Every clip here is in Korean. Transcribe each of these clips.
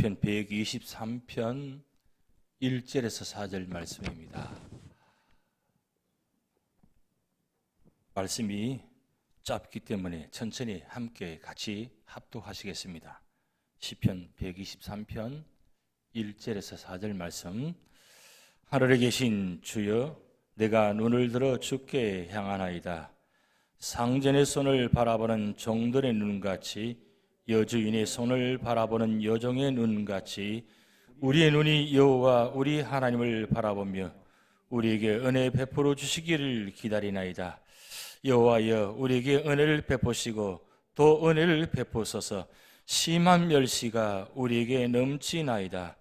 시편 123편 1절에서 4절 말씀입니다. 말씀이 짧기 때문에 천천히 함께 같이 합독하시겠습니다. 시편 123편 1절에서 4절 말씀. 하늘에 계신 주여, 내가 눈을 들어 주께 향하나이다. 상전의 손을 바라보는 종들의 눈같이, 여주인의 손을 바라보는 여종의 눈같이 우리의 눈이 여호와 우리 하나님을 바라보며 우리에게 은혜 베풀어 주시기를 기다리나이다. 여호와여, 우리에게 은혜를 베푸시고 또 은혜를 베푸소서. 심한 멸시가 우리에게 넘치나이다.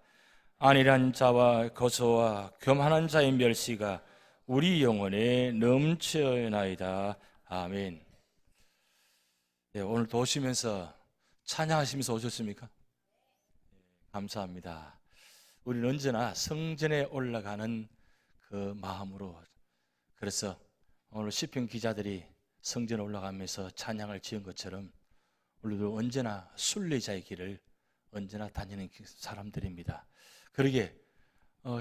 안일한 자와 거소와 교만한 자의 멸시가 우리 영혼에 넘쳐나이다. 아멘. 네, 오늘 도시면서 찬양하시면서 오셨습니까? 감사합니다. 우리는 언제나 성전에 올라가는 그 마음으로, 그래서 오늘 시편 기자들이 성전에 올라가면서 찬양을 지은 것처럼 우리도 언제나 순례자의 길을 언제나 다니는 사람들입니다. 그러게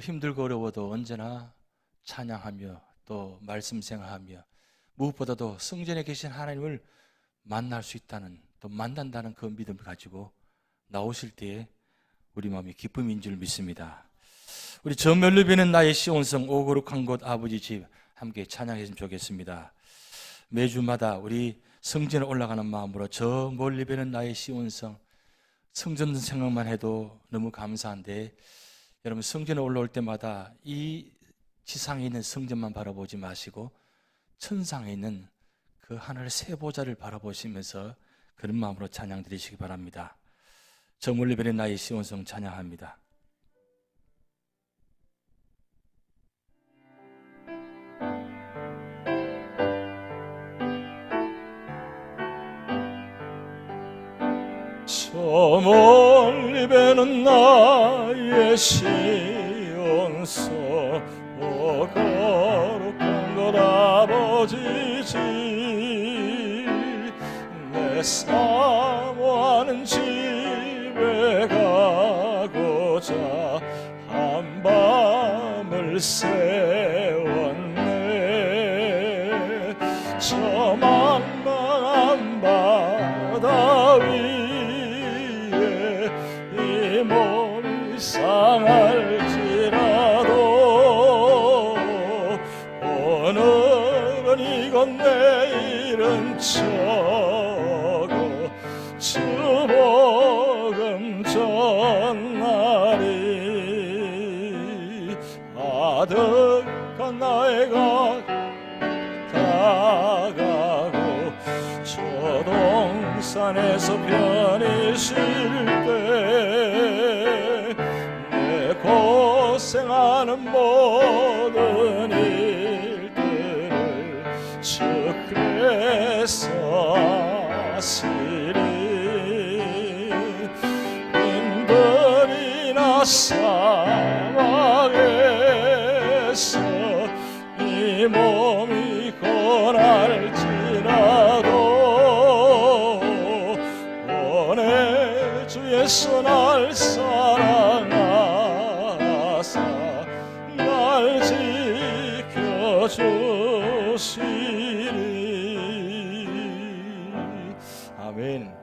힘들고 어려워도 언제나 찬양하며 또 말씀 생활하며 무엇보다도 성전에 계신 하나님을 만날 수 있다는, 또 만난다는 그 믿음을 가지고 나오실 때에 우리 마음이 기쁨인 줄 믿습니다. 우리 저 멀리 be는 나의 시온성 오 거룩한 곳 아버지 집 함께 찬양했으면 좋겠습니다. 매주마다 우리 성전에 올라가는 마음으로 저 멀리 be는 나의 시온성, 성전 생각만 해도 너무 감사한데, 여러분 성전에 올라올 때마다 이 지상에 있는 성전만 바라보지 마시고 천상에 있는 그 하늘 세 보좌를 바라보시면서 그런 마음으로 찬양 드리시기 바랍니다. 저 멀리 be는 나의 시온성 찬양합니다. 저 멀리 be는 나의 시온성 오 거룩한 것 아버지 집, 내 사모하는 집에 가고자 한밤을 새웠네. 저 망망한 바다 위에 이 몸이 상할지라도 오늘은 이곳 내일은 저곳 주 복음 전날이 아득한 나이가 다가고 저 동산에서 편히 쉴 때 내 고생하는 모든 일들을 주께서 하시리. 빈들이나 사막에서 이 몸이 고날지라도 오늘 주 예수 날 사랑하사 날 지켜주시리. 아멘.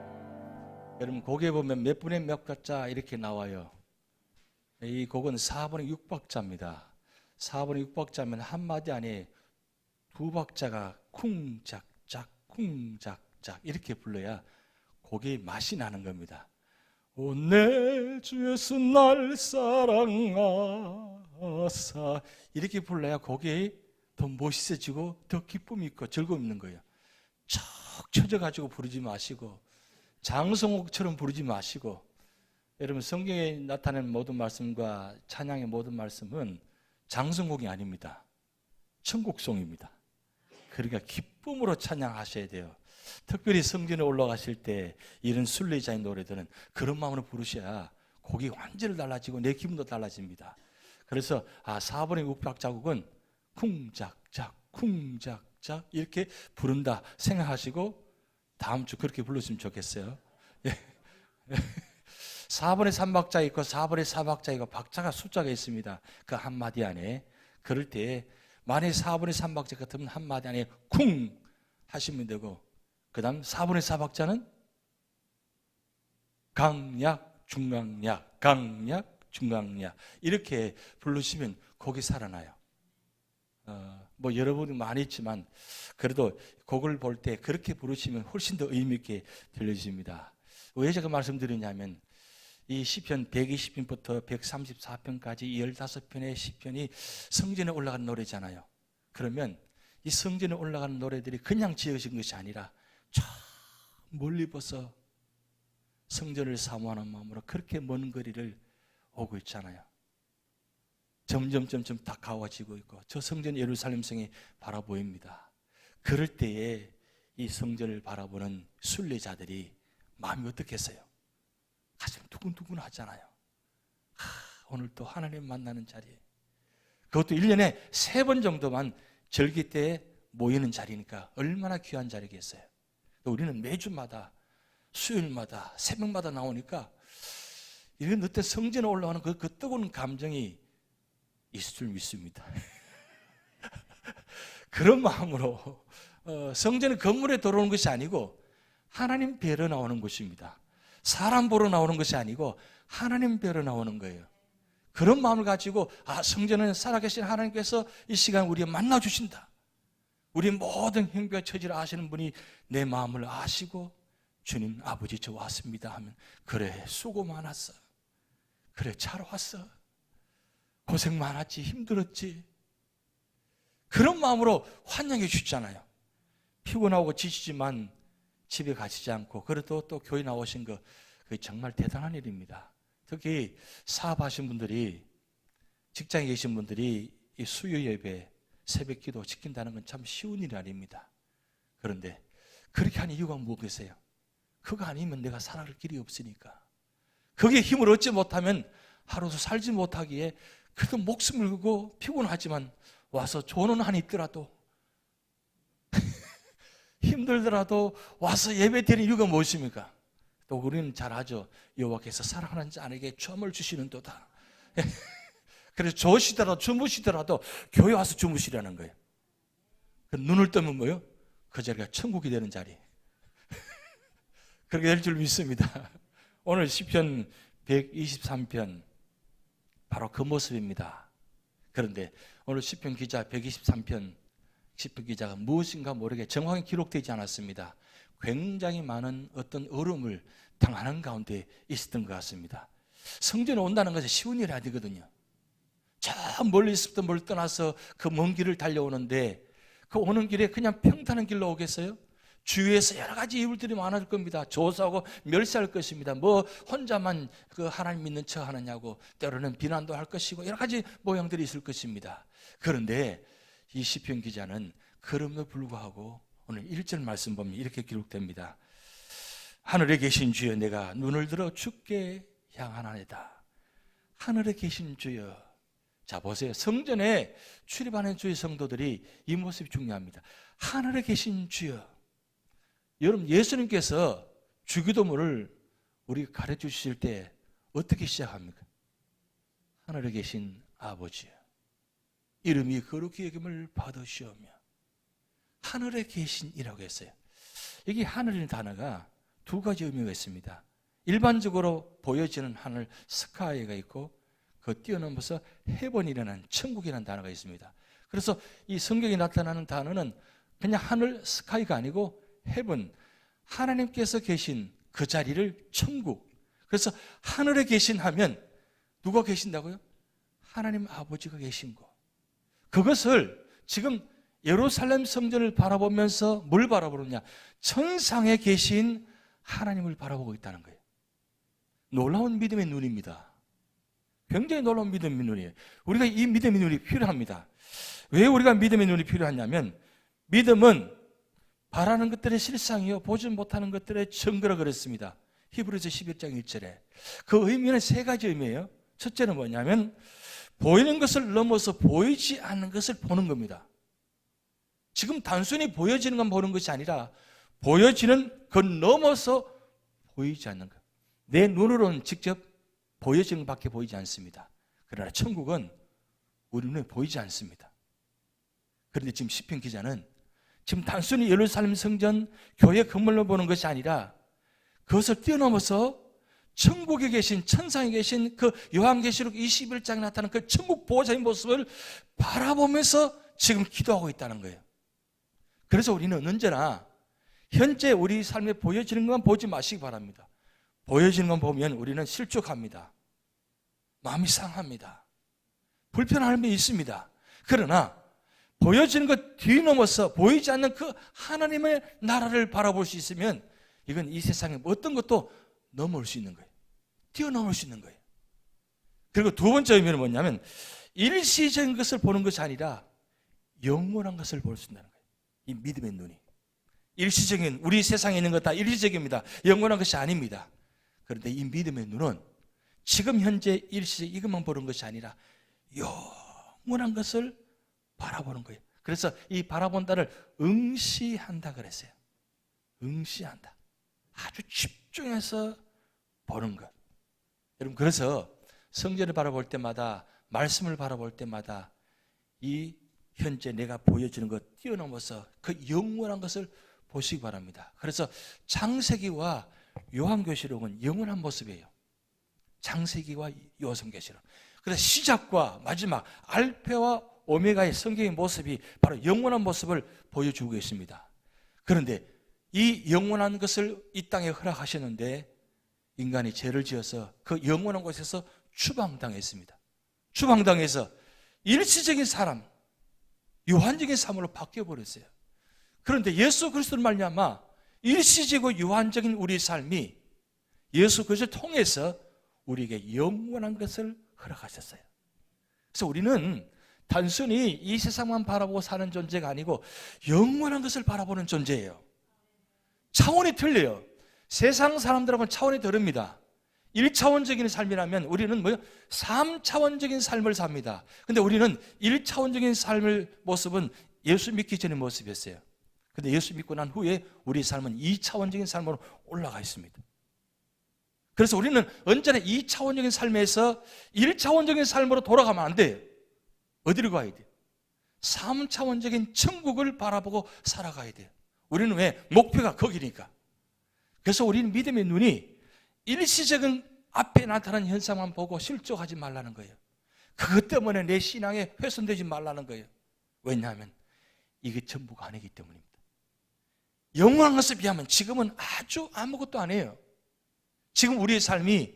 여러분 곡에 보면 몇 분의 몇 박자 이렇게 나와요. 이 곡은 4분의 6박자입니다. 4분의 6박자면 한마디 안에 두 박자가 쿵짝짝 쿵짝짝 이렇게 불러야 곡이 맛이 나는 겁니다. 오 내 주 예수 날 사랑하사 이렇게 불러야 곡이 더 멋있어지고 더 기쁨이 있고 즐거움 있는 거예요. 척 쳐져가지고 부르지 마시고 장성옥처럼 부르지 마시고, 여러분 성경에 나타낸 모든 말씀과 찬양의 모든 말씀은 장성곡이 아닙니다. 천국송입니다. 그러니까 기쁨으로 찬양하셔야 돼요. 특별히 성전에 올라가실 때 이런 순례자의 노래들은 그런 마음으로 부르셔야 곡이 완전히 달라지고 내 기분도 달라집니다. 그래서 4분의 6박자곡은 쿵작작 쿵작작 이렇게 부른다 생각하시고 다음 주 그렇게 불렀으면 좋겠어요. 4번의 3박자 있고 4번의 4박자 있고 박자가 숫자가 있습니다. 그 한마디 안에. 그럴 때 만약에 4번의 3박자 같으면 한마디 안에 쿵 하시면 되고, 그 다음 4번의 4박자는 강약, 중강약, 강약, 중강약 이렇게 부르시면 곡이 살아나요. 뭐 여러분이 많이 있지만 그래도 곡을 볼 때 그렇게 부르시면 훨씬 더 의미 있게 들려집니다. 왜 제가 말씀드리냐면 이 시편 120편부터 134편까지 이 15편의 시편이 성전에 올라간 노래잖아요. 그러면 이 성전에 올라가는 노래들이 그냥 지어진 것이 아니라 저 멀리 벗어 성전을 사모하는 마음으로 그렇게 먼 거리를 오고 있잖아요. 점점 다가와지고 있고 저 성전 예루살렘 성이 바라보입니다. 그럴 때에 이 성전을 바라보는 순례자들이 마음이 어떻겠어요? 가슴 두근두근 하잖아요. 오늘 또 하나님 만나는 자리에, 그것도 1년에 3번 정도만 절기 때에 모이는 자리니까 얼마나 귀한 자리겠어요. 우리는 매주마다 수요일마다 새벽마다 나오니까 이런 어떤 성전에 올라가는 그 뜨거운 감정이 있을 줄 믿습니다. 그런 마음으로 성전은 건물에 들어오는 것이 아니고 하나님 뵈러 나오는 곳입니다. 사람 보러 나오는 것이 아니고 하나님 뵈러 나오는 거예요. 그런 마음을 가지고 성전은 살아계신 하나님께서 이 시간 우리를 만나주신다. 우리 모든 행위와 처지를 아시는 분이 내 마음을 아시고 주님 아버지 저 왔습니다 하면, 그래 수고 많았어, 그래 잘 왔어, 고생 많았지, 힘들었지, 그런 마음으로 환영해 주시잖아요. 피곤하고 지치지만 집에 가시지 않고 그래도 또 교회 나오신 거, 그게 정말 대단한 일입니다. 특히 사업하신 분들이, 직장에 계신 분들이 이 수요 예배, 새벽 기도 지킨다는 건 참 쉬운 일이 아닙니다. 그런데 그렇게 하는 이유가 무엇이세요? 그거 아니면 내가 살아갈 길이 없으니까. 거기에 힘을 얻지 못하면 하루도 살지 못하기에 그래도 목숨을 걸고 피곤하지만 와서 조는 한이 있더라도 힘들더라도 와서 예배 드리는 이유가 무엇입니까? 또 우리는 잘 아죠. 여호와께서 사랑하는 자에게 점을 주시는도다. 그래서 조시더라도 주무시더라도 교회 와서 주무시라는 거예요. 눈을 뜨면 뭐요? 그 자리가 천국이 되는 자리. 그렇게 될 줄 믿습니다. 오늘 시편 123편 바로 그 모습입니다. 그런데 오늘 시편 기자 123편 시편 기자가 무엇인가 모르게 정확히 기록되지 않았습니다. 굉장히 많은 어떤 어려움을 당하는 가운데 있었던 것 같습니다. 성전에 온다는 것은 쉬운 일이 아니거든요. 저 멀리 있었던 뭘 떠나서 그 먼 길을 달려오는데 그 오는 길에 그냥 평탄한 길로 오겠어요? 주위에서 여러 가지 이유들이 많을 겁니다. 조사하고 멸시할 것입니다. 뭐 혼자만 그 하나님 믿는 척 하느냐고, 때로는 비난도 할 것이고 여러 가지 모양들이 있을 것입니다. 그런데 이 시편 기자는 그럼에도 불구하고 오늘 1절 말씀 보면 이렇게 기록됩니다. 하늘에 계신 주여 내가 눈을 들어 주께 향하나이다. 하늘에 계신 주여. 자 보세요. 성전에 출입하는 주의 성도들이 이 모습이 중요합니다. 하늘에 계신 주여. 여러분 예수님께서 주기도문을 우리 가르쳐 주실 때 어떻게 시작합니까? 하늘에 계신 아버지여 이름이 거룩히 여김을 받으시오며. 하늘에 계신이라고 했어요. 여기 하늘이라는 단어가 두 가지 의미가 있습니다. 일반적으로 보여지는 하늘 스카이가 있고 그 뛰어넘어서 헤븐이라는 천국이라는 단어가 있습니다. 그래서 이 성경에 나타나는 단어는 그냥 하늘 스카이가 아니고 헤븐, 하나님께서 계신 그 자리를 천국. 그래서 하늘에 계신 하면 누가 계신다고요? 하나님 아버지가 계신 거. 그것을 지금 예루살렘 성전을 바라보면서 뭘 바라보느냐? 천상에 계신 하나님을 바라보고 있다는 거예요. 놀라운 믿음의 눈입니다. 굉장히 놀라운 믿음의 눈이에요. 우리가 이 믿음의 눈이 필요합니다. 왜 우리가 믿음의 눈이 필요하냐면 믿음은 바라는 것들의 실상이요 보지 못하는 것들의 증거라 그랬습니다. 히브리서 11장 1절에. 그 의미는 세 가지 의미예요. 첫째는 뭐냐면 보이는 것을 넘어서 보이지 않는 것을 보는 겁니다. 지금 단순히 보여지는 건 보는 것이 아니라 보여지는 그 넘어서 보이지 않는 것. 내 눈으로는 직접 보여지는 것밖에 보이지 않습니다. 그러나 천국은 우리 눈에 보이지 않습니다. 그런데 지금 시편 기자는 지금 단순히 예루살렘 성전 교회 건물로 보는 것이 아니라 그것을 뛰어넘어서 천국에 계신, 천상에 계신 그 요한계시록 21장에 나타난 그 천국 보호자의 모습을 바라보면서 지금 기도하고 있다는 거예요. 그래서 우리는 언제나 현재 우리 삶에 보여지는 것만 보지 마시기 바랍니다. 보여지는 것 보면 우리는 실족합니다. 마음이 상합니다. 불편함이 있습니다. 그러나 보여지는 것 뒤넘어서 보이지 않는 그 하나님의 나라를 바라볼 수 있으면 이건 이 세상에 어떤 것도 넘어올 수 있는 거예요. 뛰어넘을 수 있는 거예요. 그리고 두 번째 의미는 뭐냐면 일시적인 것을 보는 것이 아니라 영원한 것을 볼 수 있다는 거예요. 이 믿음의 눈이. 일시적인, 우리 세상에 있는 것 다 일시적입니다. 영원한 것이 아닙니다. 그런데 이 믿음의 눈은 지금 현재 일시적 이것만 보는 것이 아니라 영원한 것을 바라보는 거예요. 그래서 이 바라본다를 응시한다 그랬어요. 응시한다. 아주 집중해서 보는 것. 여러분, 그래서 성전을 바라볼 때마다, 말씀을 바라볼 때마다 이 현재 내가 보여지는 것 뛰어넘어서 그 영원한 것을 보시기 바랍니다. 그래서 창세기와 요한계시록은 영원한 모습이에요. 창세기와 요한계시록. 그래서 시작과 마지막 알파와 오메가의 성경의 모습이 바로 영원한 모습을 보여주고 있습니다. 그런데 이 영원한 것을 이 땅에 허락하셨는데 인간이 죄를 지어서 그 영원한 곳에서 추방당했습니다. 추방당해서 일시적인 사람, 유한적인 삶으로 바뀌어버렸어요. 그런데 예수 그리스도를 말미암아 일시적이고 유한적인 우리의 삶이 예수 그리스도를 통해서 우리에게 영원한 것을 허락하셨어요. 그래서 우리는 단순히 이 세상만 바라보고 사는 존재가 아니고 영원한 것을 바라보는 존재예요. 차원이 틀려요. 세상 사람들하고는 차원이 다릅니다. 1차원적인 삶이라면 우리는 3차원적인 삶을 삽니다. 근데 우리는 1차원적인 삶의 모습은 예수 믿기 전의 모습이었어요. 근데 예수 믿고 난 후에 우리 삶은 2차원적인 삶으로 올라가 있습니다. 그래서 우리는 언제나 2차원적인 삶에서 1차원적인 삶으로 돌아가면 안 돼요. 어디로 가야 돼요? 3차원적인 천국을 바라보고 살아가야 돼요. 우리는 왜? 목표가 거기니까. 그래서 우리는 믿음의 눈이 일시적인 앞에 나타나는 현상만 보고 실족하지 말라는 거예요. 그것 때문에 내 신앙에 훼손되지 말라는 거예요. 왜냐하면 이게 전부가 아니기 때문입니다. 영원한 것에 비하면 지금은 아주 아무것도 아니에요. 지금 우리의 삶이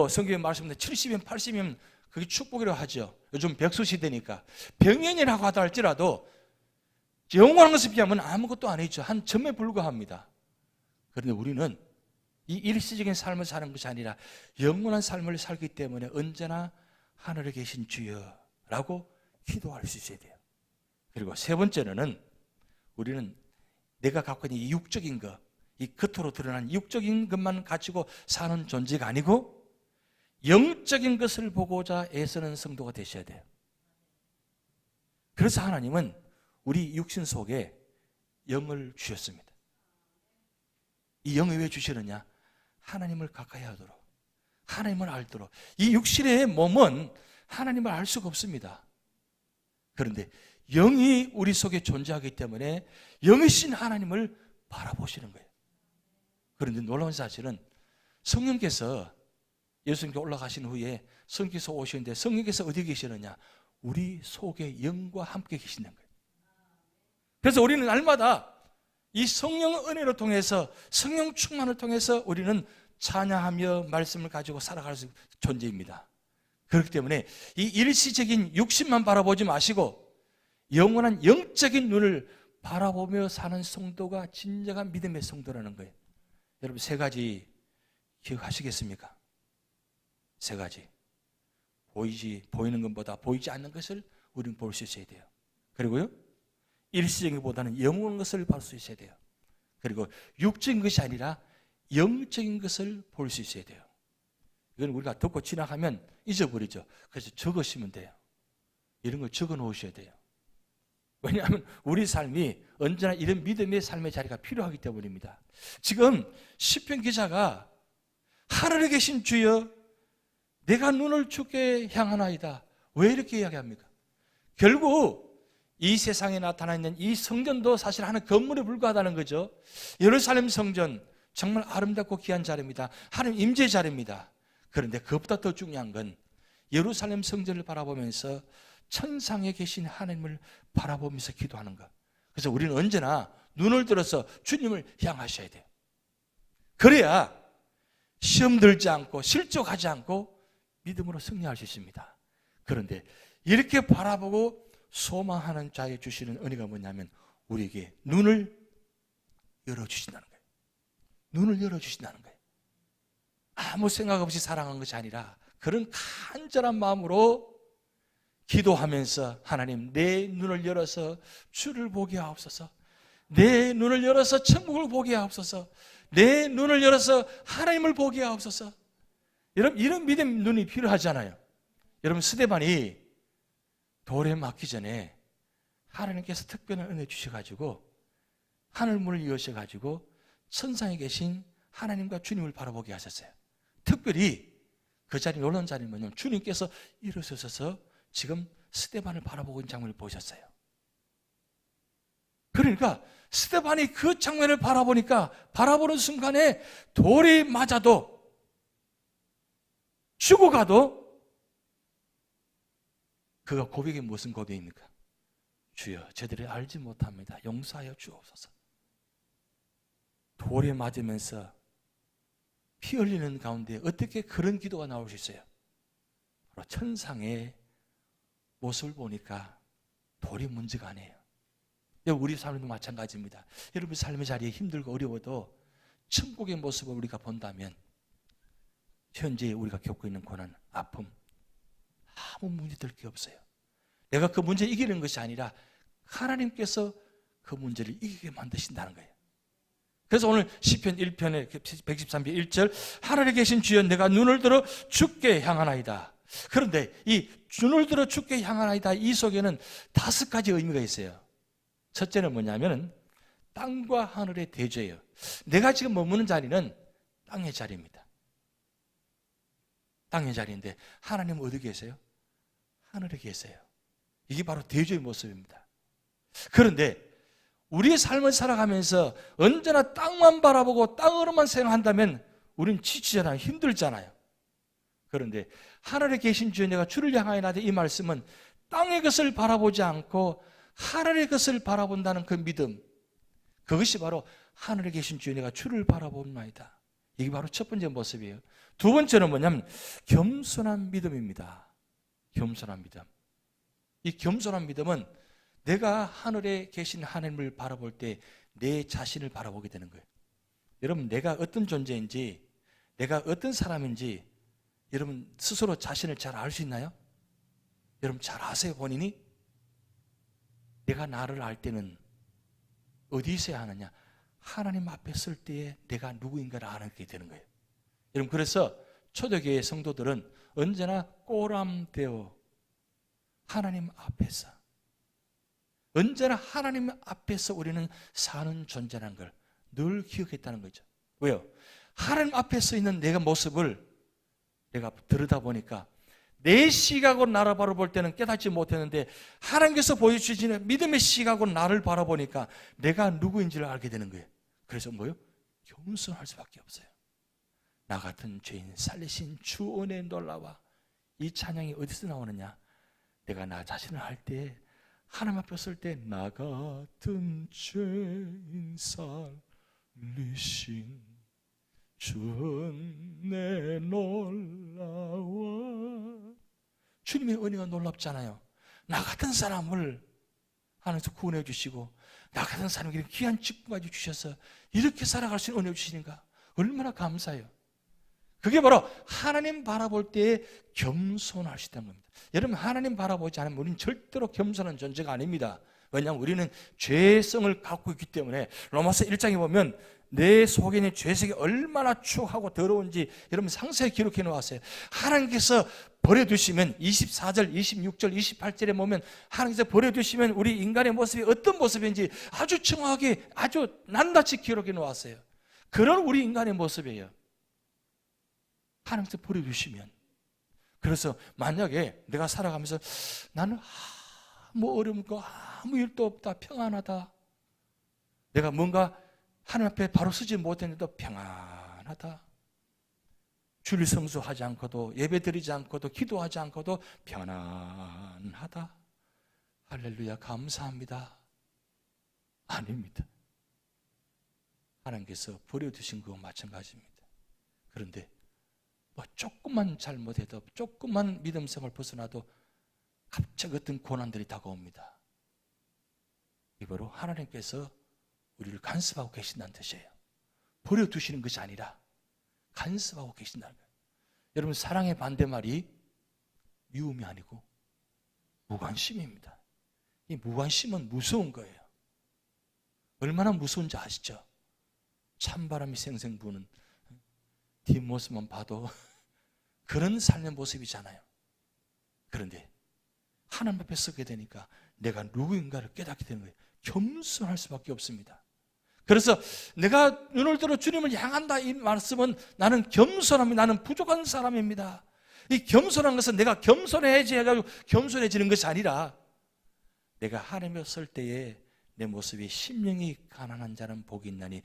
성경에 말씀하신 70년, 80년 그게 축복이라고 하죠. 요즘 백수시대니까. 병연이라고 하다 할지라도 영원한 것에 비하면 아무것도 아니죠. 한 점에 불과합니다. 그런데 우리는 이 일시적인 삶을 사는 것이 아니라 영원한 삶을 살기 때문에 언제나 하늘에 계신 주여라고 기도할 수 있어야 돼요. 그리고 세 번째로는 우리는 내가 갖고 있는 이 육적인 것, 이 겉으로 드러난 육적인 것만 가지고 사는 존재가 아니고 영적인 것을 보고자 애쓰는 성도가 되셔야 돼요. 그래서 하나님은 우리 육신 속에 영을 주셨습니다. 이 영을 왜 주시느냐? 하나님을 가까이 하도록, 하나님을 알도록. 이 육신의 몸은 하나님을 알 수가 없습니다. 그런데 영이 우리 속에 존재하기 때문에 영이신 하나님을 바라보시는 거예요. 그런데 놀라운 사실은 성령께서 예수님께 올라가신 후에 성령께서 오시는데 성령께서 어디 계시느냐? 우리 속에 영과 함께 계시는 거예요. 그래서 우리는 날마다 이 성령 은혜를 통해서 성령 충만을 통해서 우리는 찬양하며 말씀을 가지고 살아갈 수 있는 존재입니다. 그렇기 때문에 이 일시적인 육신만 바라보지 마시고 영원한 영적인 눈을 바라보며 사는 성도가 진정한 믿음의 성도라는 거예요. 여러분, 세 가지 기억하시겠습니까? 세 가지. 보이는 것보다 보이지 않는 것을 우리는 볼 수 있어야 돼요. 그리고요, 일시적인 것보다는 영원한 것을 볼 수 있어야 돼요. 그리고 육적인 것이 아니라 영적인 것을 볼 수 있어야 돼요. 이건 우리가 듣고 지나가면 잊어버리죠. 그래서 적으시면 돼요. 이런 걸 적어 놓으셔야 돼요. 왜냐하면 우리 삶이 언제나 이런 믿음의 삶의 자리가 필요하기 때문입니다. 지금 시편 기자가 하늘에 계신 주여 내가 눈을 주께 향하나이다. 왜 이렇게 이야기합니까? 결국 이 세상에 나타나 있는 이 성전도 사실 하나의 건물에 불과하다는 거죠. 예루살렘 성전 정말 아름답고 귀한 자리입니다. 하나님 임재 자리입니다. 그런데 그것보다 더 중요한 건 예루살렘 성전을 바라보면서 천상에 계신 하나님을 바라보면서 기도하는 것. 그래서 우리는 언제나 눈을 들어서 주님을 향하셔야 돼요. 그래야 시험 들지 않고 실족하지 않고 믿음으로 승리할 수 있습니다. 그런데 이렇게 바라보고 소망하는 자에 주시는 은혜가 뭐냐면 우리에게 눈을 열어주신다는 거예요. 눈을 열어주신다는 거예요. 아무 생각 없이 사랑한 것이 아니라 그런 간절한 마음으로 기도하면서 하나님 내 눈을 열어서 주를 보게 하옵소서. 내 눈을 열어서 천국을 보게 하옵소서. 내 눈을 열어서 하나님을 보게 하옵소서. 여러분 이런 믿음 눈이 필요하잖아요. 여러분 스데반이 돌에 맞기 전에 하나님께서 특별한 은혜 주셔가지고 하늘문을 여셔가지고 천상에 계신 하나님과 주님을 바라보게 하셨어요. 특별히 그 자리 놀라운 자리는 뭐냐면 주님께서 일어서셔서 지금 스데반을 바라보고 있는 장면을 보셨어요. 그러니까 스데반이 그 장면을 바라보니까 바라보는 순간에 돌이 맞아도 죽어가도 그가 고백이 무슨 고백입니까? 주여 저들이 알지 못합니다. 용서하여 주옵소서. 돌에 맞으면서 피 흘리는 가운데 어떻게 그런 기도가 나올 수 있어요? 바로 천상의 모습을 보니까 돌이 문제가 아니에요. 우리 삶도 마찬가지입니다. 여러분 삶의 자리에 힘들고 어려워도 천국의 모습을 우리가 본다면 현재 우리가 겪고 있는 고난, 아픔 아무 문제될 게 없어요. 내가 그 문제를 이기는 것이 아니라 하나님께서 그 문제를 이기게 만드신다는 거예요. 그래서 오늘 시편 1편에 113편 1절 하늘에 계신 주여 내가 눈을 들어 주께 향하나이다. 그런데 이 눈을 들어 주께 향하나이다 이 속에는 5가지 의미가 있어요. 첫째는 뭐냐면 땅과 하늘의 대조예요. 내가 지금 머무는 자리는 땅의 자리입니다. 땅의 자리인데 하나님은 어디 계세요? 하늘에 계세요. 이게 바로 대조의 모습입니다. 그런데 우리의 삶을 살아가면서 언제나 땅만 바라보고 땅으로만 생각한다면 우리는 지치잖아요. 힘들잖아요. 그런데 하늘에 계신 주여 내가 주를 향하여 나되 이 말씀은 땅의 것을 바라보지 않고 하늘의 것을 바라본다는 그 믿음, 그것이 바로 하늘에 계신 주여 내가 주를 바라봅나이다. 이게 바로 첫 번째 모습이에요. 두 번째는 뭐냐면 겸손한 믿음입니다. 겸손한 믿음. 이 겸손한 믿음은 내가 하늘에 계신 하나님을 바라볼 때 내 자신을 바라보게 되는 거예요. 여러분 내가 어떤 존재인지 내가 어떤 사람인지 여러분 스스로 자신을 잘 알 수 있나요? 여러분 잘 아세요 본인이? 내가 나를 알 때는 어디 있어야 하느냐? 하나님 앞에 설 때에 내가 누구인가를 알게 되는 거예요. 여러분 그래서 초대교회 성도들은 언제나 꼬람되어 하나님 앞에서 언제나 하나님 앞에서 우리는 사는 존재라는 걸 늘 기억했다는 거죠. 왜요? 하나님 앞에 서 있는 내가 모습을 내가 들여다보니까 내 시각으로 나를 바라볼 때는 깨닫지 못했는데 하나님께서 보여주시는 믿음의 시각으로 나를 바라보니까 내가 누구인지를 알게 되는 거예요. 그래서 뭐요? 겸손할 수밖에 없어요. 나 같은 죄인 살리신 주 은혜의 놀라와 이 찬양이 어디서 나오느냐? 내가 나 자신을 할 때 하나님 앞에 설 때 나 같은 죄인 살리신 주 은혜 놀라와 주님의 은혜가 놀랍잖아요. 나 같은 사람을 하나님께서 구원해 주시고 나 같은 사람에게 귀한 직분까지 주셔서 이렇게 살아갈 수 있는 은혜 주시니까 얼마나 감사해요. 그게 바로 하나님 바라볼 때에 겸손할 수 있다는 겁니다. 여러분 하나님 바라보지 않으면 우리는 절대로 겸손한 존재가 아닙니다. 왜냐하면 우리는 죄성을 갖고 있기 때문에 로마서 1장에 보면 내 속에 있는 죄성이 얼마나 추하고 더러운지 여러분 상세히 기록해 놓았어요. 하나님께서 버려두시면 24절, 26절, 28절에 보면 하나님께서 버려두시면 우리 인간의 모습이 어떤 모습인지 아주 정확하게 아주 낱낱이 기록해 놓았어요. 그런 우리 인간의 모습이에요. 하나님께서 버려주시면. 그래서 만약에 내가 살아가면서 나는 아무 어려움 없고 아무 일도 없다, 평안하다, 내가 뭔가 하나님 앞에 바로 서지 못했는데도 평안하다, 주일 성수하지 않고도 예배 드리지 않고도 기도하지 않고도 편안하다, 할렐루야 감사합니다. 아닙니다. 하나님께서 버려두신 것과 마찬가지입니다. 그런데 뭐 조금만 잘못해도, 조금만 믿음성을 벗어나도 갑자기 어떤 고난들이 다가옵니다. 이거로 하나님께서 우리를 간섭하고 계신다는 뜻이에요. 버려두시는 것이 아니라 간섭하고 계신다는 거예요. 여러분, 사랑의 반대말이 미움이 아니고 무관심입니다. 이 무관심은 무서운 거예요. 얼마나 무서운지 아시죠? 찬바람이 생생 부는 뒷모습만 봐도 그런 삶의 모습이잖아요. 그런데 하나님 앞에 서게 되니까 내가 누구인가를 깨닫게 되는 거예요. 겸손할 수밖에 없습니다. 그래서 내가 눈을 들어 주님을 향한다, 이 말씀은 나는 겸손합니다. 나는 부족한 사람입니다. 이 겸손한 것은 내가 겸손해지고 겸손해지는 것이 아니라 내가 하나님을 설 때에 내 모습이 심령이 가난한 자는 복이 있나니,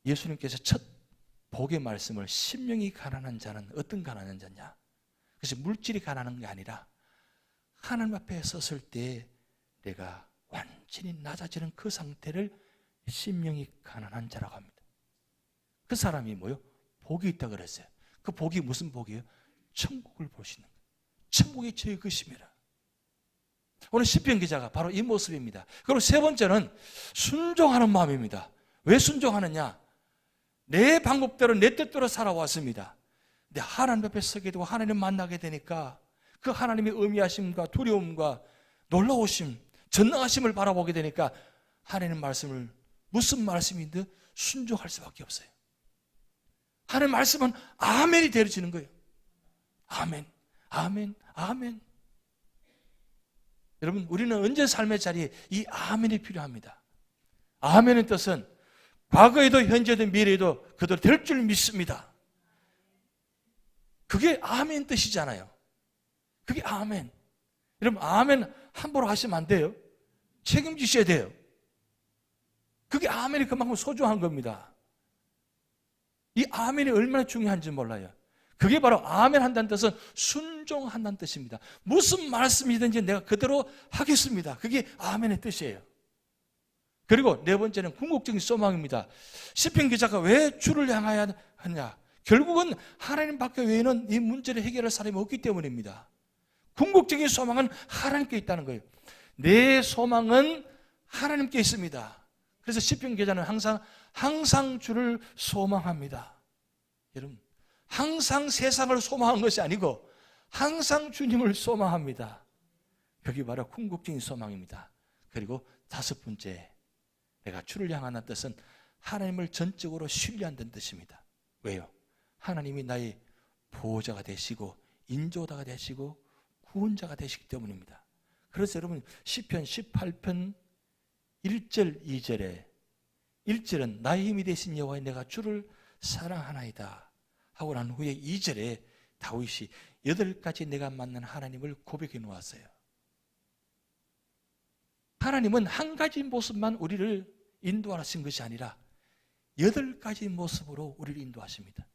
예수님께서 첫 복의 말씀을 심령이 가난한 자는 어떤 가난한 자냐? 그래서 물질이 가난한 게 아니라 하나님 앞에 섰을 때 내가 완전히 낮아지는 그 상태를 심령이 가난한 자라고 합니다. 그 사람이 뭐요? 복이 있다고 그랬어요. 그 복이 무슨 복이에요? 천국을 보시는 거예요. 천국이 저의 것임이라. 오늘 시편 기자가 바로 이 모습입니다. 그리고 세 번째는 순종하는 마음입니다. 왜 순종하느냐? 내 방법대로 내 뜻대로 살아왔습니다. 근데 하나님 앞에 서게 되고 하나님 만나게 되니까 그 하나님의 의미하심과 두려움과 놀라우심, 전능하심을 바라보게 되니까 하나님 말씀을, 무슨 말씀인데 순종할 수밖에 없어요. 하나님 말씀은 아멘이 되어지는 거예요. 아멘, 아멘, 아멘. 여러분, 우리는 언제 삶의 자리에 이 아멘이 필요합니다. 아멘의 뜻은 과거에도 현재도 미래에도 그대로 될 줄 믿습니다. 그게 아멘 뜻이잖아요. 그게 아멘. 여러분, 아멘 함부로 하시면 안 돼요. 책임지셔야 돼요. 그게 아멘이 그만큼 소중한 겁니다. 이 아멘이 얼마나 중요한지 몰라요. 그게 바로 아멘 한다는 뜻은 순종한다는 뜻입니다. 무슨 말씀이든지 내가 그대로 하겠습니다. 그게 아멘의 뜻이에요. 그리고 네 번째는 궁극적인 소망입니다. 시편 기자가 왜 주를 향하여 하냐? 결국은 하나님 밖에 외에는 이 문제를 해결할 사람이 없기 때문입니다. 궁극적인 소망은 하나님께 있다는 거예요. 내 소망은 하나님께 있습니다. 그래서 시편 기자는 항상 주를 소망합니다. 여러분, 항상 세상을 소망한 것이 아니고 항상 주님을 소망합니다. 그게 바로 궁극적인 소망입니다. 그리고 다섯 번째, 내가 주를 향하는 뜻은 하나님을 전적으로 신뢰한다는 뜻입니다. 왜요? 하나님이 나의 보호자가 되시고 인도자가 되시고 구원자가 되시기 때문입니다. 그래서 여러분, 시편 18편 1절 2절에 1절은 나의 힘이 되신 여호와여 내가 주를 사랑하나이다 하고 난 후에 2절에 다윗이 8가지 내가 만난 하나님을 고백해 놓았어요. 하나님은 한 가지 모습만 우리를 인도하신 것이 아니라 8가지 모습으로 우리를 인도하십니다.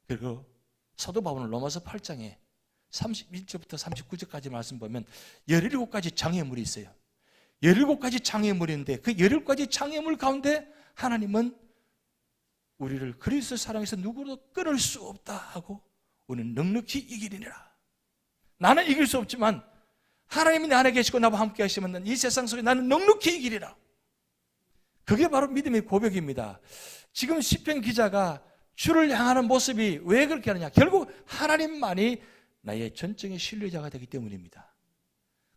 그리고 사도 바울은 로마서 8장에 31절부터 39절까지 말씀 보면 17가지 장애물이 있어요. 17가지 장애물인데 그 17가지 장애물 가운데 하나님은 우리를 그리스도 사랑해서 누구도 끊을 수 없다 하고 우리는 넉넉히 이기리라. 나는 이길 수 없지만 하나님이 내 안에 계시고 나와 함께 하시면 이 세상 속에 나는 넉넉히 이기리라. 그게 바로 믿음의 고백입니다. 지금 시편 기자가 주를 향하는 모습이 왜 그렇게 하느냐? 결국 하나님만이 나의 전적인 신뢰자가 되기 때문입니다.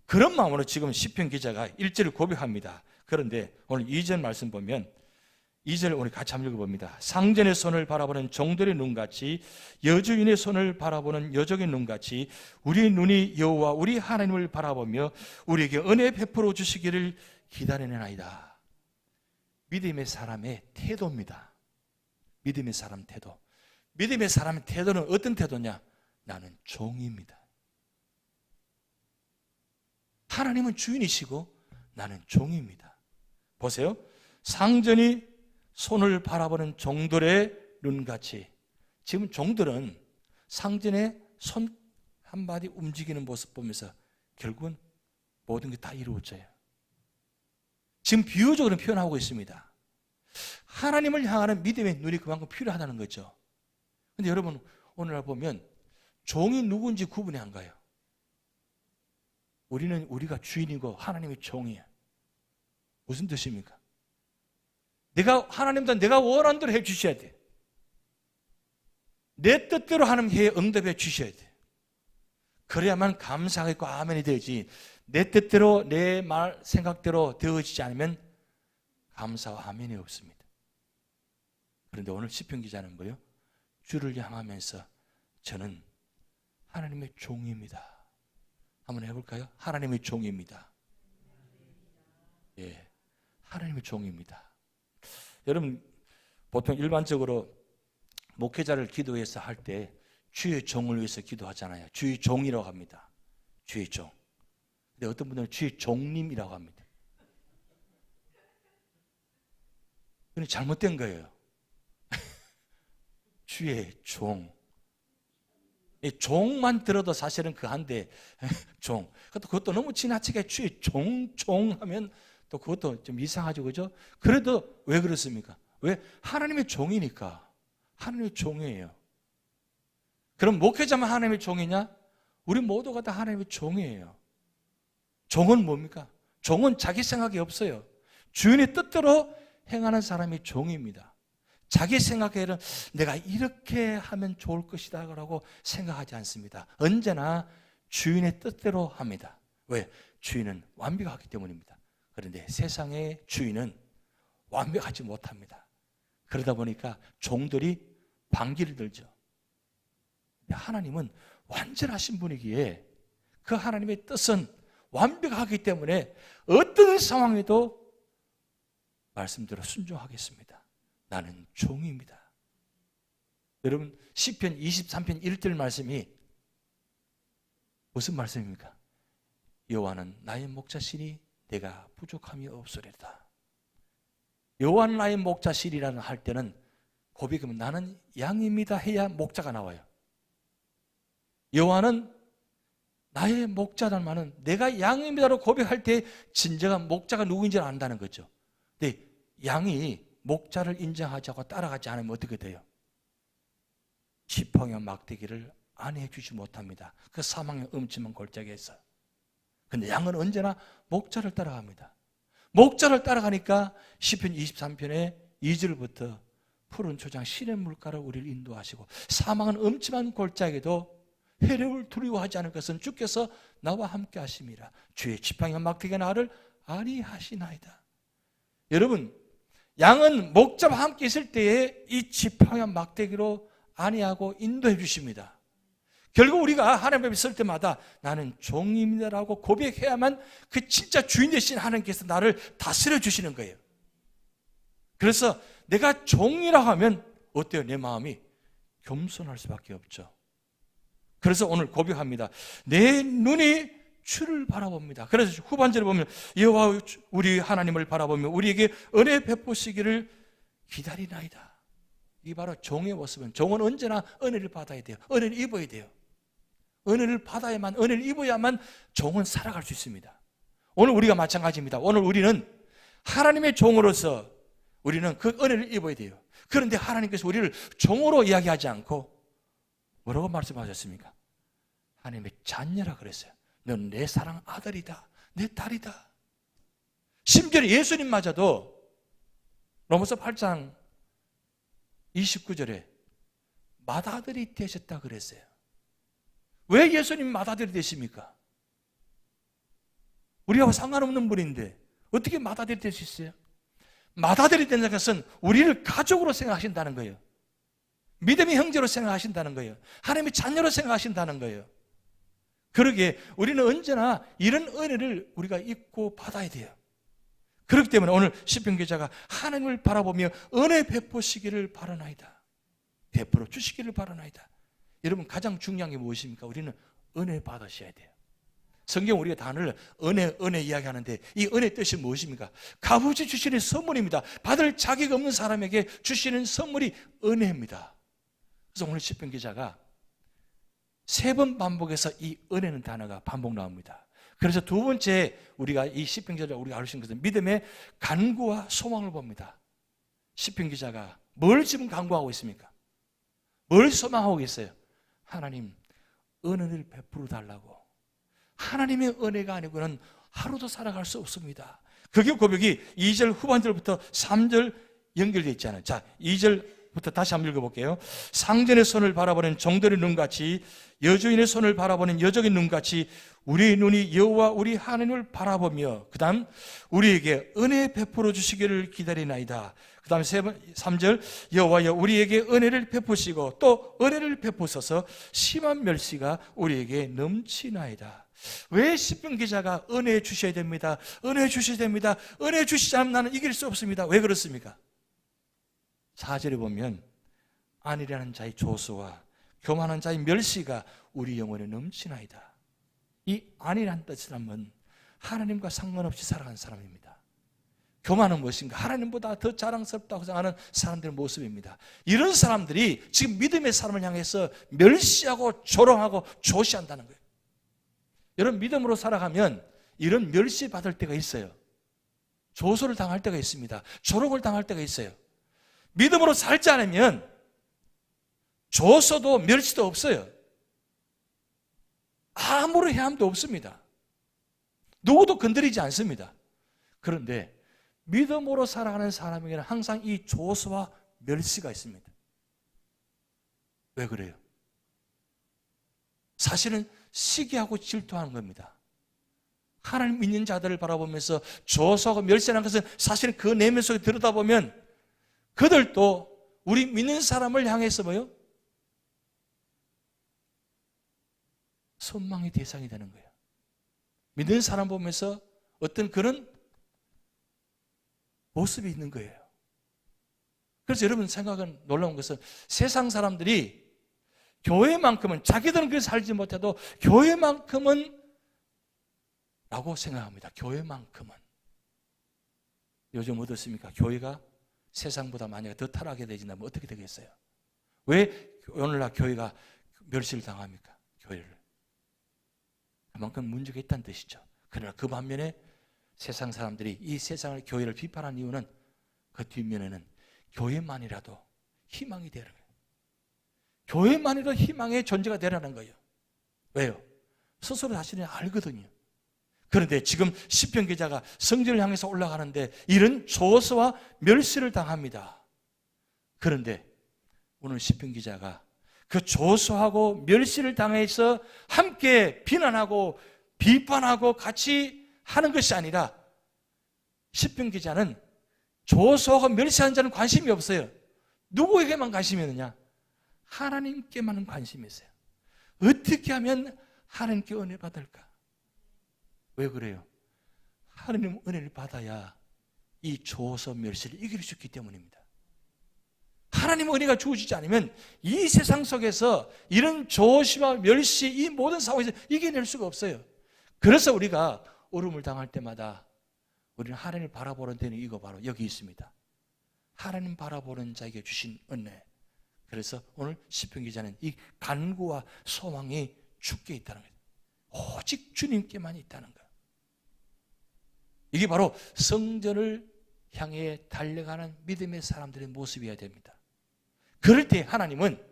그런 마음으로 지금 시편 기자가 1절을 고백합니다. 그런데 오늘 2절 말씀 보면 2절 우리 같이 한번 읽어봅니다. 상전의 손을 바라보는 종들의 눈같이 여주인의 손을 바라보는 여종의 눈같이 우리 눈이 여호와 우리 하나님을 바라보며 우리에게 은혜 베풀어 주시기를 기다리나이다. 믿음의 사람의 태도입니다. 믿음의 사람 태도. 믿음의 사람의 태도는 어떤 태도냐? 나는 종입니다. 하나님은 주인이시고 나는 종입니다. 보세요. 상전이 손을 바라보는 종들의 눈같이, 지금 종들은 상전의 손 한마디 움직이는 모습 보면서 결국은 모든 게 다 이루어져요. 지금 비유적으로 표현하고 있습니다. 하나님을 향하는 믿음의 눈이 그만큼 필요하다는 거죠. 근데 여러분, 오늘날 보면 종이 누군지 구분이 안 가요. 우리가 주인이고 하나님이 종이에요. 무슨 뜻입니까? 하나님도 내가 원하는 대로 해 주셔야 돼. 내 뜻대로 하나님께 응답해 주셔야 돼. 그래야만 감사하겠고 아멘이 되지. 내 뜻대로 내 말 생각대로 되어지지 않으면 감사와 아멘이 없습니다. 그런데 오늘 시편 기자는 뭐예요? 주를 향하면서 저는 하나님의 종입니다. 한번 해볼까요? 하나님의 종입니다. 예, 하나님의 종입니다. 여러분, 보통 일반적으로 목회자를 기도해서 할 때 주의 종을 위해서 기도하잖아요. 주의 종이라고 합니다. 주의 종. 근데 어떤 분들은 주의 종님이라고 합니다. 그건 잘못된 거예요. 주의 종. 이 종만 들어도 사실은 그 한데 종. 그것도 너무 지나치게 주의 종 하면 또 그것도 좀 이상하죠, 그죠? 그래도 왜 그렇습니까? 왜? 하나님의 종이니까. 하나님의 종이에요. 그럼 목회자만 하나님의 종이냐? 우리 모두가 다 하나님의 종이에요. 종은 뭡니까? 종은 자기 생각이 없어요. 주인의 뜻대로 행하는 사람이 종입니다. 자기 생각에는 내가 이렇게 하면 좋을 것이다 라고 생각하지 않습니다. 언제나 주인의 뜻대로 합니다. 왜? 주인은 완벽하기 때문입니다. 그런데 세상의 주인은 완벽하지 못합니다. 그러다 보니까 종들이 반기를 들죠. 하나님은 완전하신 분이기에 그 하나님의 뜻은 완벽하기 때문에 어떤 상황에도 말씀대로 순종하겠습니다. 나는 종입니다. 여러분, 시편 23편 1절 말씀이 무슨 말씀입니까? 여호와는 나의 목자시니 내가 부족함이 없으리로다. 여호와는 나의 목자시리라는 할 때는 고백하면 나는 양입니다 해야 목자가 나와요. 여호와는 나의 목자라는 말은 내가 양입니다로 고백할 때 진정한 목자가 누구인지 안다는 거죠. 근데 양이 목자를 인정하지 않고 따라가지 않으면 어떻게 돼요? 지팡이와 막대기를 안해 주지 못합니다. 그 사망의 음침한 골짜기에서. 근데 양은 언제나 목자를 따라갑니다. 목자를 따라가니까 시편 23편의 2절부터 푸른 초장 시냇 물가로 우리를 인도하시고 사망은 음침한 골짜기도 해력을 두려워하지 않을 것은 주께서 나와 함께 하심이라. 주의 지팡이와 막대기가 나를 안위하시나이다. 여러분, 양은 목자와 함께 있을 때에 이 지팡이와 막대기로 안위하고 인도해 주십니다. 결국 우리가 하나님 앞에 있을 때마다 나는 종입니다라고 고백해야만 그 진짜 주인 되신 하나님께서 나를 다스려 주시는 거예요. 그래서 내가 종이라고 하면 어때요? 내 마음이 겸손할 수밖에 없죠. 그래서 오늘 고백합니다. 내 눈이 주를 바라봅니다. 그래서 후반절에 보면 여호와 우리 하나님을 바라보며 우리에게 은혜 베푸시기를 기다리나이다. 이 바로 종의 모습은, 종은 언제나 은혜를 받아야 돼요. 은혜를 입어야 돼요. 은혜를 받아야만, 은혜를 입어야만 종은 살아갈 수 있습니다. 오늘 우리가 마찬가지입니다. 오늘 우리는 하나님의 종으로서 우리는 그 은혜를 입어야 돼요. 그런데 하나님께서 우리를 종으로 이야기하지 않고 뭐라고 말씀하셨습니까? 하나님의 자녀라 그랬어요. 넌 내 사랑 아들이다, 내 딸이다. 심지어 예수님마저도 로마서 8장 29절에 맏아들이 되셨다 그랬어요. 왜 예수님 맏아들이 되십니까? 우리하고 상관없는 분인데 어떻게 맏아들이 될 수 있어요? 맏아들이 된다는 것은 우리를 가족으로 생각하신다는 거예요. 믿음의 형제로 생각하신다는 거예요. 하나님의 자녀로 생각하신다는 거예요. 그러기에 우리는 언제나 이런 은혜를 우리가 입고 받아야 돼요. 그렇기 때문에 오늘 시편 기자가 하나님을 바라보며 은혜 베푸시기를 바라나이다. 베풀어 주시기를 바라나이다. 여러분, 가장 중요한 게 무엇입니까? 우리는 은혜 받으셔야 돼요. 성경 우리가 단어를 은혜 이야기하는데 이 은혜 뜻이 무엇입니까? 값없이 주시는 선물입니다. 받을 자격 없는 사람에게 주시는 선물이 은혜입니다. 그래서 오늘 시편 기자가 3번 반복해서 이 은혜는 단어가 반복 나옵니다. 그래서 두 번째 우리가 이 시편 기자가 우리가 알 수 있는 것은 믿음의 간구와 소망을 봅니다. 시편 기자가 뭘 지금 간구하고 있습니까? 뭘 소망하고 있어요? 하나님, 은혜를 베풀어 달라고. 하나님의 은혜가 아니고는 하루도 살아갈 수 없습니다. 그게 고백이 2절 후반절부터 3절 연결되어 있잖아요. 자, 2절부터 다시 한번 읽어볼게요. 상전의 손을 바라보는 종들의 눈같이, 여주인의 손을 바라보는 여종의 눈같이 우리 눈이 여호와 우리 하나님을 바라보며, 그 다음 우리에게 은혜 베풀어 주시기를 기다리나이다. 그 다음 3절, 여호와여 우리에게 은혜를 베푸시고 또 은혜를 베푸소서, 심한 멸시가 우리에게 넘치나이다. 왜 시편 기자가 은혜 주셔야 됩니다, 은혜 주셔야 됩니다, 은혜 주시지 않으면 나는 이길 수 없습니다. 왜 그렇습니까? 4절에 보면 안이라는 자의 조소와 교만한 자의 멸시가 우리 영혼에 넘치나이다. 이 안이라는 뜻은 하나님과 상관없이 살아가는 사람입니다. 교만은 무엇인가? 하나님보다 더 자랑스럽다고 생각하는 사람들의 모습입니다. 이런 사람들이 지금 믿음의 사람을 향해서 멸시하고 조롱하고 조시한다는 거예요. 여러분, 믿음으로 살아가면 이런 멸시받을 때가 있어요. 조소를 당할 때가 있습니다. 조롱을 당할 때가 있어요. 믿음으로 살지 않으면 조소도 멸시도 없어요. 아무런 해함도 없습니다. 누구도 건드리지 않습니다. 그런데 믿음으로 살아가는 사람에게는 항상 이 조소와 멸시가 있습니다. 왜 그래요? 사실은 시기하고 질투하는 겁니다. 하나님 믿는 자들을 바라보면서 조소하고 멸시하는 것은 사실은 그 내면 속에 들여다보면 그들도 우리 믿는 사람을 향해서 뭐요? 선망의 대상이 되는 거예요. 믿는 사람 보면서 어떤 그런 모습이 있는 거예요. 그래서 여러분 생각은 놀라운 것은 세상 사람들이 교회만큼은, 자기들은 그렇게 살지 못해도 교회만큼은 라고 생각합니다. 교회만큼은. 요즘 어떻습니까? 교회가 세상보다 만약에 더 타락하게 되진다면 어떻게 되겠어요? 왜 오늘날 교회가 멸시를 당합니까? 교회를. 그만큼 문제가 있다는 뜻이죠. 그러나 그 반면에 세상 사람들이 이 세상을, 교회를 비판한 이유는 그 뒷면에는 교회만이라도 희망이 되는 거예요. 교회만이라도 희망의 존재가 되라는 거예요. 왜요? 스스로 자신이 알거든요. 그런데 지금 시편 기자가 성전을 향해서 올라가는데 이런 조소와 멸시를 당합니다. 그런데 오늘 시편 기자가 그 조소하고 멸시를 당해서 함께 비난하고 비판하고 같이 하는 것이 아니라, 시편 기자는 조소하고 멸시하는 자는 관심이 없어요. 누구에게만 관심이 있느냐? 하나님께만 관심이 있어요. 어떻게 하면 하나님께 은혜 받을까? 왜 그래요? 하나님 은혜를 받아야 이 조소 멸시를 이길 수 있기 때문입니다. 하나님 은혜가 주어지지 않으면 이 세상 속에서 이런 조시와 멸시, 이 모든 상황에서 이겨낼 수가 없어요. 그래서 우리가 어려움을 당할 때마다 우리는 하나님을 바라보는 데는 이거 바로 여기 있습니다. 하나님 바라보는 자에게 주신 은혜. 그래서 오늘 시편 기자는 이 간구와 소망이 주께 있다는 거예요. 오직 주님께만 있다는 거예요. 이게 바로 성전을 향해 달려가는 믿음의 사람들의 모습이어야 됩니다. 그럴 때 하나님은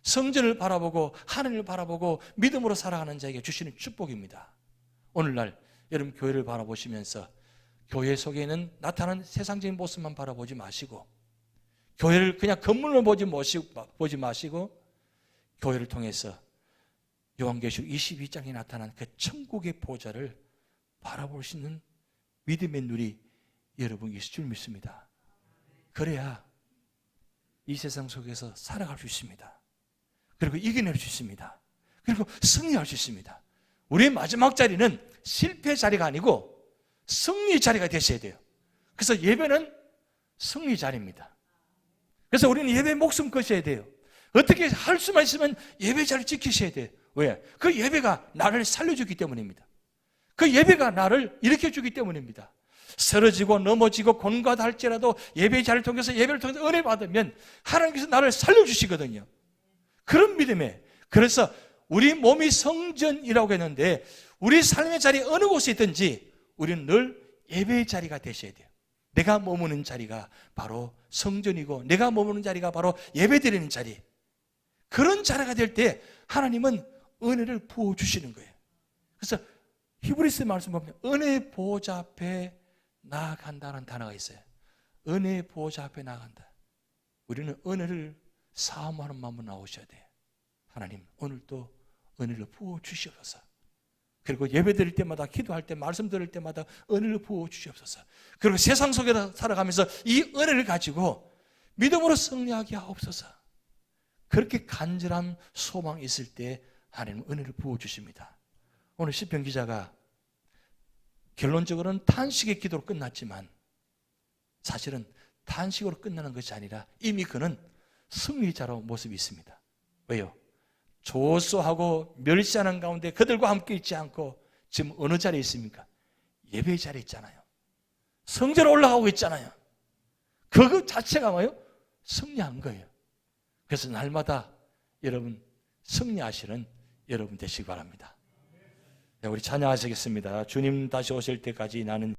성전을 바라보고 하나님을 바라보고 믿음으로 살아가는 자에게 주시는 축복입니다. 오늘날 여러분 교회를 바라보시면서 교회 속에는 나타나는 세상적인 모습만 바라보지 마시고, 교회를 그냥 건물로 보지 마시고 교회를 통해서 요한계시록 22장에 나타난 그 천국의 보좌를 바라볼 수 있는 믿음의 눈이 여러분이 있을 줄 믿습니다. 그래야 이 세상 속에서 살아갈 수 있습니다. 그리고 이겨낼 수 있습니다. 그리고 승리할 수 있습니다. 우리의 마지막 자리는 실패 자리가 아니고 승리 자리가 되셔야 돼요. 그래서 예배는 승리 자리입니다. 그래서 우리는 예배에 목숨 거셔야 돼요. 어떻게 할 수만 있으면 예배 자리를 지키셔야 돼요. 왜? 그 예배가 나를 살려주기 때문입니다. 그 예배가 나를 일으켜주기 때문입니다. 쓰러지고 넘어지고 권고하다 할지라도 예배 자리를 통해서 예배를 통해서 은혜 받으면 하나님께서 나를 살려주시거든요. 그런 믿음에, 그래서 우리 몸이 성전이라고 했는데 우리 삶의 자리 어느 곳에 있든지 우리는 늘 예배의 자리가 되셔야 돼요. 내가 머무는 자리가 바로 성전이고 내가 머무는 자리가 바로 예배드리는 자리, 그런 자리가 될 때 하나님은 은혜를 부어주시는 거예요. 그래서 히브리서 말씀 보면 은혜 보호자 앞에 나아간다는 단어가 있어요. 은혜 보호자 앞에 나아간다. 우리는 은혜를 사모하는 마음으로 나오셔야 돼요. 하나님 오늘도 은혜를 부어주시옵소서. 그리고 예배 드릴 때마다, 기도할 때, 말씀 들을 때마다 은혜를 부어주시옵소서. 그리고 세상 속에 살아가면서 이 은혜를 가지고 믿음으로 승리하게 하옵소서. 그렇게 간절한 소망이 있을 때 하나님은 은혜를 부어주십니다. 오늘 시편 기자가 결론적으로는 탄식의 기도로 끝났지만 사실은 탄식으로 끝나는 것이 아니라 이미 그는 승리자로 모습이 있습니다. 왜요? 조소하고 멸시하는 가운데 그들과 함께 있지 않고 지금 어느 자리에 있습니까? 예배 자리에 있잖아요. 성전에 올라가고 있잖아요. 그것 자체가 뭐예요? 승리한 거예요. 그래서 날마다 여러분 승리하시는 여러분 되시기 바랍니다. 우리 찬양하시겠습니다. 주님 다시 오실 때까지 나는